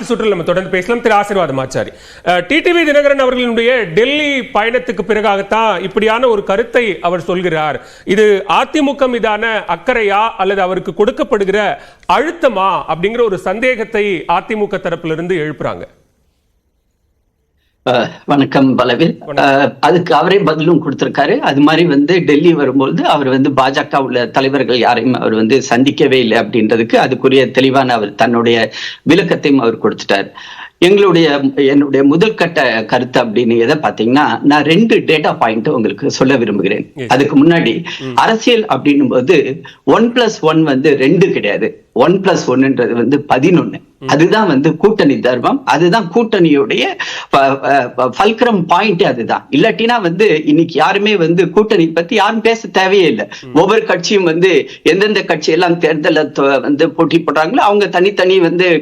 அடுத்த சுற்றில் நம்ம தொடர்ந்து பேசலாம். திரு ஆசீர்வாதம் ஆச்சாரி, டிடிவி தினகரன் அவர்களுடைய டெல்லி பயணத்துக்கு பிறகாகத்தான் இப்படியான ஒரு கருத்தை அவர் சொல்கிறார். இது அதிமுக மீதான அக்கறையா அல்லது அவருக்கு கொடுக்கப்படுகிற அழுத்தமா அப்படிங்கிற ஒரு சந்தேகத்தை அதிமுக தரப்பிலிருந்து எழுப்புறாங்க. வணக்கம் பலவேல். அதுக்கு அவரே பதிலும் கொடுத்திருக்காரு. அது மாதிரி டெல்லி வரும்போது அவர் பாஜக உள்ள தலைவர்கள் யாரையும் அவர் சந்திக்கவே இல்லை அப்படின்றதுக்கு அதுக்குரிய தெளிவான அவர் தன்னுடைய விளக்கத்தையும் அவர் கொடுத்துட்டார். என்னுடைய முதல் கட்ட கருத்து அப்படின்னு எதை பாத்தீங்கன்னா, நான் 2 டேட்டா பாயிண்ட் உங்களுக்கு சொல்ல விரும்புகிறேன். அதுக்கு முன்னாடி அரசியல் அப்படின்னும் போது 1+1 2 கிடையாது. 1+1 11. அதுதான் கூட்டணி தர்மம். அதுதான் கூட்டணியுடைய ஃபல்க்ரம் பாயிண்ட். அதுதான் இல்லாட்டினா இன்னைக்கு யாருமே கூட்டணி பத்தி யாரும் பேச தேவையே இல்லை. ஒவ்வொரு கட்சியும் எந்தெந்த கட்சி எல்லாம் தேர்தல போட்டி போடுறாங்களோ அவங்க தனித்தனி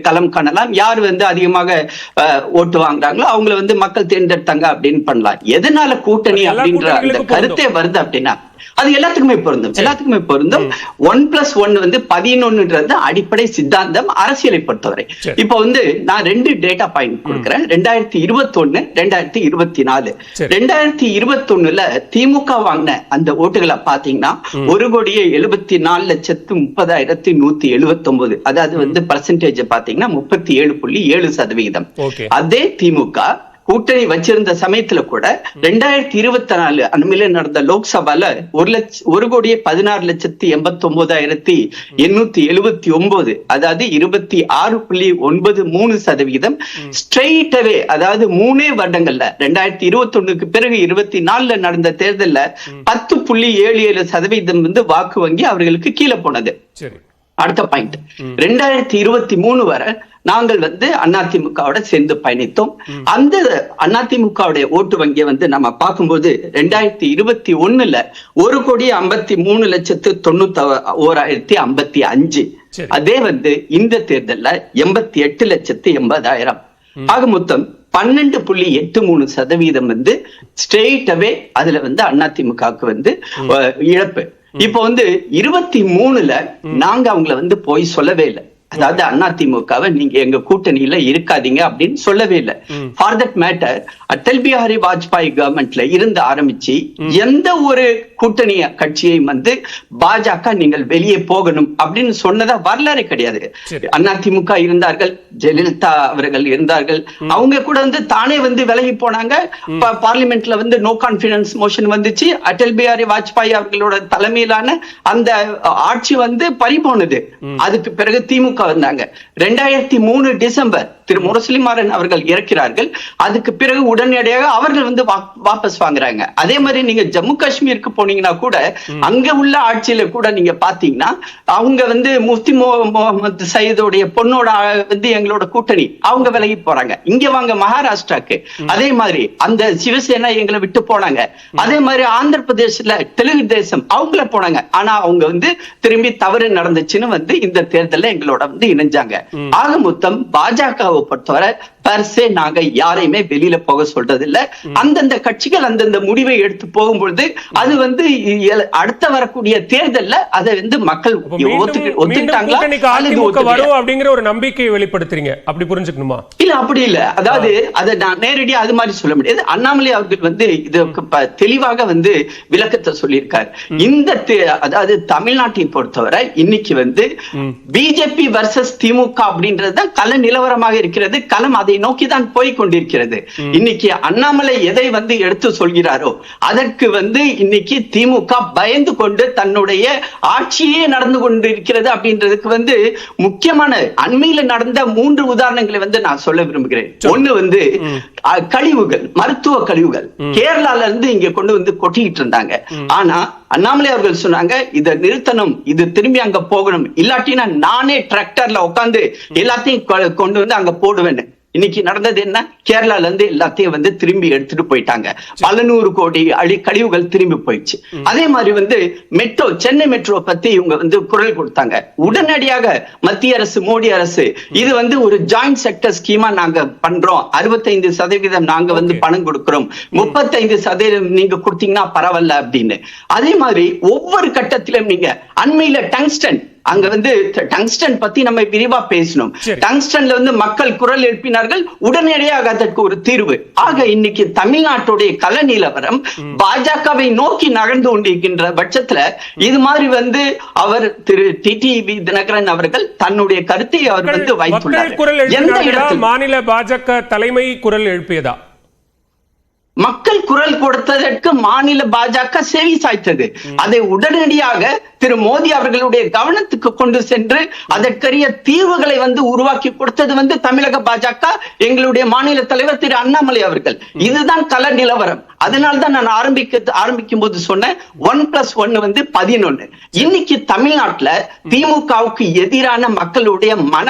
களம் காணலாம். யார் அதிகமாக ஓட்டு வாங்குறாங்களோ அவங்கள மக்கள் தேர்ந்தெடுத்தாங்க அப்படின்னு பண்ணலாம். எதனால கூட்டணி அப்படின்ற அந்த கருத்தே வருது அப்படின்னா அது எல்லாத்துக்குமே பொருந்தும். 1+1 11 அடிப்படை சித்தாந்தம் அரசியலை பொறுத்தவரை. இப்ப நான் 2 டேட்டா பாயிண்ட் கொடுக்கிறேன். 2021, 2024. 2021 திமுக வாங்கின அந்த ஓட்டுகளை பாத்தீங்கன்னா 1,74,30,179. அதாவது பெர்சன்டேஜ் பாத்தீங்கன்னா 37.7%. அதே திமுக கூட்டணி வச்சிருந்த சமயத்துல கூட 2024 அண்மையில நடந்த லோக்சபால 1,84,89,879, அதாவது 26.93% ஸ்ட்ரெயிட்டவே, அதாவது 3 வருடங்கள்ல 2021க்கு பிறகு 24 நடந்த தேர்தல்ல 10.77% வாக்கு வங்கி அவர்களுக்கு கீழே போனது. அடுத்த பாயிண்ட், 2023 வரை நாங்கள் அதிமுகவோட சேர்ந்து பயணித்தோம். அந்த அதிமுகவுடைய ஓட்டு வங்கியை நம்ம பார்க்கும்போது 2021 1,93,91,055. அதே இந்த தேர்தல்ல 88,80,000. ஆக மொத்தம் 12.83% ஸ்ட்ரெயிட்டவே அதுல அதிமுகவுக்கு இழப்பு. இப்போ 23ல நாங்க அவங்கள போய் சொல்லவே இல்லை. அதாவது அதிமுகவை நீங்க எங்க கூட்டணியில இருக்காதீங்க அப்படின்னு சொல்லவே இல்லை. For that matter Atal Bihari Vajpayee கவர்மெண்ட்ல இருந்து ஆரம்பிச்சு எந்த ஒரு கூட்டணி கட்சியையும் பாஜக நீங்கள் வெளியே போகணும் அப்படின்னு சொன்னதா வரலாறு கிடையாது. அதிமுக இருந்தார்கள், ஜெயலலிதா அவர்கள் இருந்தார்கள். அவங்க கூட தானே விலகி போனாங்க. பார்லிமெண்ட்ல நோ கான்பிடன்ஸ் மோஷன் வந்துச்சு. அடல் பிஹாரி வாஜ்பாய் அவர்களோட தலைமையிலான அந்த ஆட்சி பறிபோனது. அதுக்கு பிறகு திமுக வந்தாங்க. 2003 டிசம்பர் திரு முரசொலிமாறன் அவர்கள் இறக்கிறார்கள். அதுக்கு பிறகு உடனடியாக அவர்கள் வாபஸ் வாங்குறாங்க. அதே மாதிரி நீங்க ஜம்மு காஷ்மீருக்கு போனீங்கன்னா கூட அங்க உள்ள ஆட்சியில கூட நீங்க பாத்தீங்கன்னா அவங்க முஃப்தி முகமது சயீதுடைய பொண்ணோட எங்களோட கூட்டணி அவங்க விலகி போறாங்க. இங்க வாங்க மகாராஷ்டிராக்கு. அதே மாதிரி அந்த சிவசேனா எங்களை விட்டு போனாங்க. அதே மாதிரி ஆந்திர பிரதேசத்துல தெலுங்கு தேசம் அவங்கள போனாங்க. ஆனா அவங்க திரும்பி தவறு நடந்துச்சுன்னு இந்த தேர்தல்ல எங்களோட இணைஞ்சாங்க. ஆக மொத்தம் பாஜகவை பொறுத்தவரை பர்சே நாங்க யாரையுமே வெளியில போக சொல்றது இல்ல. அந்தந்த கட்சிகள் அந்தந்த முடிவை எடுத்து போகும்பொழுது அது அடுத்த வரக்கூடிய தேர்தல்ல அதை மக்கள் ஒத்துக்கிட்டாங்களா வரும் அப்படிங்கிற ஒரு நம்பிக்கையை வெளிப்படுத்துறீங்க. அப்படி புரிஞ்சுக்கணுமா? இல்ல, அப்படி இல்ல. அதாவது அதை நான் நேரடியா அது மாதிரி சொல்ல முடியாது. அண்ணாமலை அவர்கள் இதுக்கு தெளிவாக விளக்கத்தை சொல்லியிருக்காரு. இந்த அதாவது தமிழ்நாட்டை பொறுத்தவரை இன்னைக்கு பிஜேபி வர்சஸ் திமுக அப்படின்றது கள நிலவரமாக இருக்கிறது. களம் அதை நோக்கிதான் போய் கொண்டிருக்கிறது. இன்னைக்கு அண்ணாமலை எதை எடுத்து சொல்கிறாரோ அதற்கு இன்னைக்கு திமுக பயந்து கொண்டு தன்னுடைய ஆட்சியே நடந்து கொண்டிருக்கிறது அப்படின்றதுக்கு முக்கியமான அண்மையில நடந்த 3 உதாரணங்களை நான் சொல்ல விரும்புகிறேன். ஒண்ணு கழிவுகள், மருத்துவ கழிவுகள் கேரளால இருந்து இங்க கொண்டு கொட்டிக்கிட்டு இருந்தாங்க. ஆனா அண்ணாமலை அவர்கள் சொன்னாங்க இதை நிறுத்தணும், இது திரும்பி அங்க போகணும், இல்லாட்டினா நானே டிராக்டர்ல உட்காந்து எல்லாத்தையும் கொண்டு அங்க போடுவேன்னு. இன்னைக்கு நடந்தது என்ன? கேரளால இருந்து எல்லாத்தையும் திரும்பி எடுத்துட்டு போயிட்டாங்க. பல 100 கோடி கழிவுகள் திரும்பி போயிடுச்சு. அதே மாதிரி மெட்ரோ, சென்னை மெட்ரோ பத்தி இவங்க குரல் கொடுத்தாங்க. உடனடியாக மத்திய அரசு, மோடி அரசு இது ஒரு ஜாயிண்ட் செக்டர் ஸ்கீமா நாங்க பண்றோம், 65% நாங்க பணம் கொடுக்கிறோம், 35% நீங்க கொடுத்தீங்கன்னா பரவாயில்ல அப்படின்னு. அதே மாதிரி ஒவ்வொரு கட்டத்திலும் நீங்க அண்மையில டங்ஸ்டன் அங்க வந்து டங்ஸ்டன் பத்தி நம்ம விரிவா பேசணும். டங்ஸ்டன்ல வந்து மக்கள் குரல் எழுப்பினார்கள், உடனடியாக அதற்கு ஒரு தீர்வு. ஆக இன்னைக்கு தமிழ்நாட்டுடைய கள நிலவரம் பாஜகவை நோக்கி நகர்ந்து கொண்டிருக்கின்ற பட்சத்துல இது மாதிரி வந்து அவர் திரு டிடிவி தினகரன் அவர்கள் தன்னுடைய கருத்தை அவர் வந்து வைத்துள்ளார். எந்த இடத்தில் மாநில பாஜக தலைமை குரல் எழுப்பியதா? மக்கள் குரல் கொடுத்ததற்கு மாநில பாஜக செவி சாய்த்தது. அதை உடனடியாக திரு மோடி அவர்களுடைய கவனத்துக்கு கொண்டு சென்று அதற்கரிய தீர்வுகளை வந்து உருவாக்கி கொடுத்தது வந்து தமிழக பாஜக, எங்களுடைய மாநில தலைவர் திரு அண்ணாமலை அவர்கள். இதுதான் கள நிலவரம். அதனால்தான் நான் ஆரம்பிக்கும் போது சொன்னேன் 1+1 வந்து 11. இன்னைக்கு தமிழ்நாட்டுல திமுகவுக்கு எதிரான மக்களுடைய மன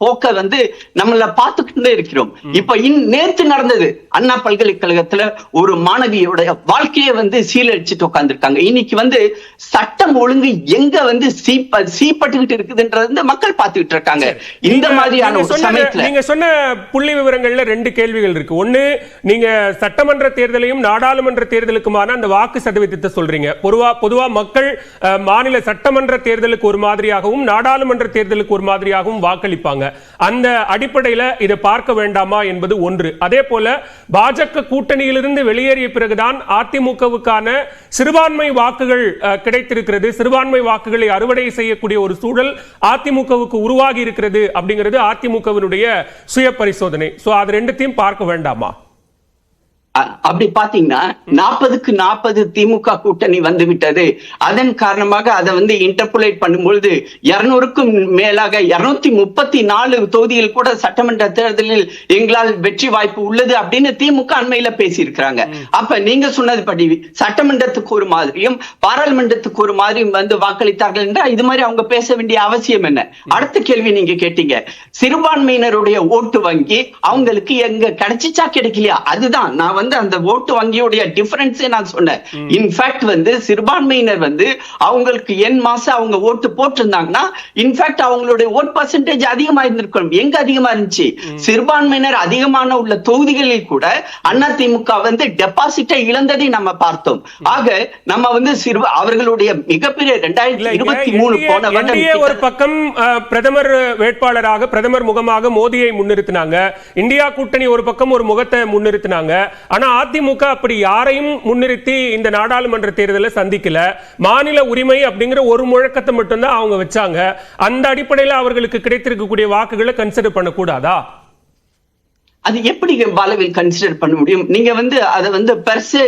போக்க வந்து நம்மள பார்த்துக்கிட்டே இருக்கிறோம். இப்ப நேற்று நடந்தது அண்ணா பல்கலைக்கழகத்துல ஒரு மாணவியோட வாழ்க்கையை வந்து சீரழிச்சுட்டு உட்கார்ந்துருக்காங்க. இன்னைக்கு வந்து சட்டம் ஒழுங்கு எங்க வந்து சீப்பட்டுக்கிட்டு இருக்குதுன்றது மக்கள் பார்த்துக்கிட்டு இருக்காங்க. இந்த மாதிரியான ஒரு சமயத்துல நீங்க சொன்ன புள்ளி விவரங்கள்ல 2 கேள்விகள் இருக்கு. ஒண்ணு, நீங்க சட்டமன்ற தேர்தலையும் நாடாளுமன்ற தேர்தலுக்குமான அந்த வாக்கு சதவீதத்தை சொல்றீங்க. பொதுவா மக்கள் மாநில சட்டமன்ற தேர்தலுக்கு ஒரு மாதிரியாகவும் நாடாளுமன்ற தேர்தலுக்கு ஒரு மாதிரியாகவும் வாக்களிப்பாங்க. அந்த அடிப்படையில இதை பார்க்க வேண்டாமா என்பது ஒன்று. அதே போல பாஜக கூட்டணியிலிருந்து வெளியேறிய பிறகுதான் அதிமுகவுக்கான சிறுபான்மை வாக்குகள் கிடைத்திருக்கிறது. சிறுபான்மை வாக்குகளை அறுவடை செய்யக்கூடிய ஒரு சூழல் அதிமுகவுக்கு உருவாகி இருக்கிறது அப்படிங்கிறது அதிமுகவினுடைய சுய பரிசோதனை. சோ அது ரெண்டுத்தையும் பார்க்க வேண்டாமா? அப்படி பாத்தீங்கன்னா 40க்கு 40 திமுக கூட்டணி வந்து விட்டது. அதன் காரணமாக அதை வந்து இன்டர்புலேட் பண்ணும்பொழுது 200க்கும் மேலாக 234 தொகுதியில் கூட சட்டமன்ற தேர்தலில் எங்களால் வெற்றி வாய்ப்பு உள்ளது அப்படின்னு திமுக அண்மையில பேசியிருக்கிறாங்க. அப்ப நீங்க சொன்னது படி சட்டமன்றத்துக்கு ஒரு மாதிரியும் பாராளுமன்றத்துக்கு ஒரு மாதிரியும் வந்து வாக்களித்தார்கள் என்றால் இது மாதிரி அவங்க பேச வேண்டிய அவசியம் என்ன? அடுத்த கேள்வி நீங்க கேட்டீங்க, சிறுபான்மையினருடைய ஓட்டு வங்கி அவங்களுக்கு எங்க கிடைச்சிச்சா கிடைக்கலையா? அதுதான் நான் வந்து அந்த ஓட்டு வங்கியோட டிஃபரன்ஸே நான் சொன்னேன். இன்ஃபேக்ட் வந்து சிறுபான்மையினர் வந்து அவங்களுக்கு என் மாசம் அவங்க ஓட்டு போட்டிருந்தாங்கன்னா இன்ஃபேக்ட் அவங்களுடைய ஓட் பர்சன்டேஜ் அதிகமா இருந்திருக்கும். எங்க அதிகமா இருந்துச்சு? சிறுபான்மையினர் அதிகமான உள்ள தொகுதிகளில் கூட அதிமுக வந்து டெபாசிட்டை இழந்ததை நம்ம பார்த்தோம். ஆக நம்ம வந்து அவர்களுடைய மிகப்பெரிய 2023 போன வருடம் ஒரு பக்கம் பிரதமர் வேட்பாளராக பிரதமர் முகமாக மோடியை முன்னிறுத்தினாங்க. இந்தியா கூட்டணி ஒரு பக்கம் ஒரு முகத்தை முன்னிறுத்தினாங்க. ஆனா அதிமுக அப்படி யாரையும் முன்னிறுத்தி இந்த நாடாளுமன்ற தேர்தலை சந்திக்கல. மாநில உரிமை அப்படிங்கிற ஒரு முழக்கத்தை மட்டும்தான் அவங்க வச்சாங்க. அந்த அடிப்படையில் அவர்களுக்கு கிடைத்திருக்கக்கூடிய வாக்குகளை கன்சிடர் பண்ணக்கூடாதா? அது எப்படி பாலவில் கன்சிடர் பண்ண முடியும்? நீங்க வந்து அதை வந்து பெருசு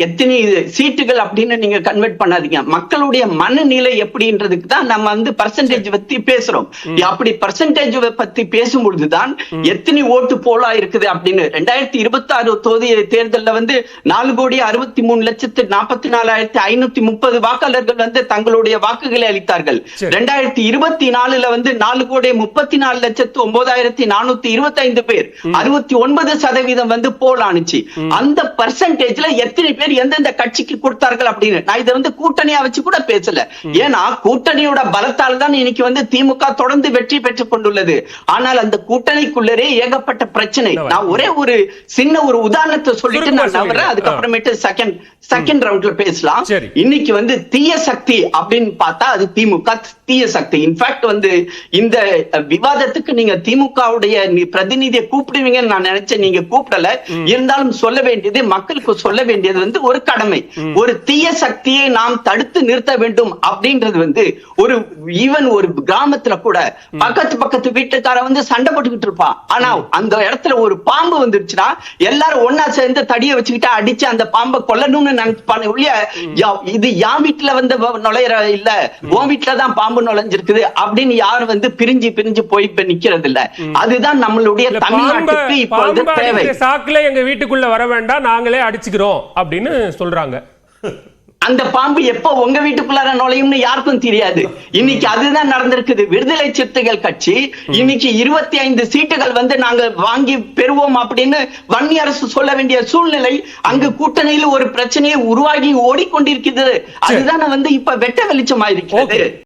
எத்தனை சீட்டுகள் அப்படின்னு நீங்க கன்வெர்ட் பண்ணாதீங்க. மக்களுடைய மனநிலை எப்படின்றதுக்கு தான் நம்ம வந்து பர்சன்டேஜ் பத்தி பேசுறோம். அப்படி பர்சன்டேஜ் பத்தி பேசும்பொழுதுதான் எத்தனை ஓட்டு போலா இருக்குது அப்படின்னு 2026 தொகுதி தேர்தலில் வந்து 4,63,44,530 வாக்காளர்கள் வந்து தங்களுடைய வாக்குகளை அளித்தார்கள். 2024 வந்து 4,34,09,425 பேர் 69% வந்து போல் ஆனிச்சு. அந்த பர்சன்டேஜ்ல எத்தனை பேர் எந்தெந்த கட்சிக்கு கொடுத்தார்கள் அப்படின்னு நான் இதை வந்து கூட்டணியா வச்சு கூட பேசல. ஏன்னா கூட்டணியோட பலத்தால் தான் இன்னைக்கு வந்து திமுக தொடர்ந்து வெற்றி பெற்றுக் கொண்டுள்ளது. ஆனால் அந்த கூட்டணிக்குள்ளரே ஏகப்பட்ட பிரச்சனை. நான் ஒரே ஒரு சின்ன ஒரு உதாரணத்தை சொல்லிட்டு நான் நவறேன். அதுக்கப்புறமேட்டு செகண்ட் ரவுண்ட்ல பேசலாம். இன்னைக்கு வந்து தீய சக்தி அப்படின்னு பார்த்தா அது திமுக தீய சக்தி. இன்ஃபேக்ட் வந்து இந்த விவாதத்துக்கு நீங்க திமுகவுடைய பிரதிநிதியை கூப்பிடுவீங்கன்னு நான் நினைச்சேன். நீங்க கூப்பிடல. இருந்தாலும் சொல்ல வேண்டியது மக்களுக்கு சொல்ல வேண்டியது வந்து ஒரு கடமை. ஒரு தீய சக்தியை நாம் தடுத்து நிறுத்த வேண்டும் அப்படின்றது வந்து ஒரு ஈவன் ஒரு கிராமத்துல கூட பக்கத்து வீட்டுக்கார வந்து சண்டை போட்டுக்கிட்டு இருப்பான். ஆனா அந்த இடத்துல ஒரு பாம்பு வந்துருச்சுன்னா எல்லாரும் ஒன்னா சேர்ந்து தடிய வச்சுக்கிட்டு அடிச்சு அந்த பாம்பை கொல்லணும்னு நினைப்பாங்க. இது யான் வீட்டுல வந்து நுழையிற இல்ல உன் வீட்டுலதான் பாம்பு நுழைஞ்சிருக்குது அப்படின்னு யாரும் வந்து பிரிஞ்சு போய் நிக்கிறது இல்ல. அதுதான் நம்மளுடைய தமிழ்நாட்டுக்கு இப்பொழுது தேவை. சாக்குல எங்க வீட்டுக்குள்ள வர வேண்டாம், நாங்களே அடிச்சுக்கிறோம் அப்படின்னு சொல்றாங்க. அந்த பாம்பு எப்ப உங்க வீட்டுக்குள்ளார நுழையும்னு யாருக்கும் தெரியாது. இன்னைக்கு அதுதான் நடந்திருக்குது. விடுதலை சிறுத்தைகள் கட்சி இன்னைக்கு 25 சீட்டுகள் வந்து நாங்க வாங்கி பெறுவோம் அப்படின்னு வன்னி அரசு சொல்ல வேண்டிய சூழ்நிலை அங்கு கூட்டணியில் ஒரு பிரச்சனையை உருவாகி ஓடிக்கொண்டிருக்கிறது. அதுதான் வந்து இப்ப வெட்ட வெளிச்சமா இருக்கிறது.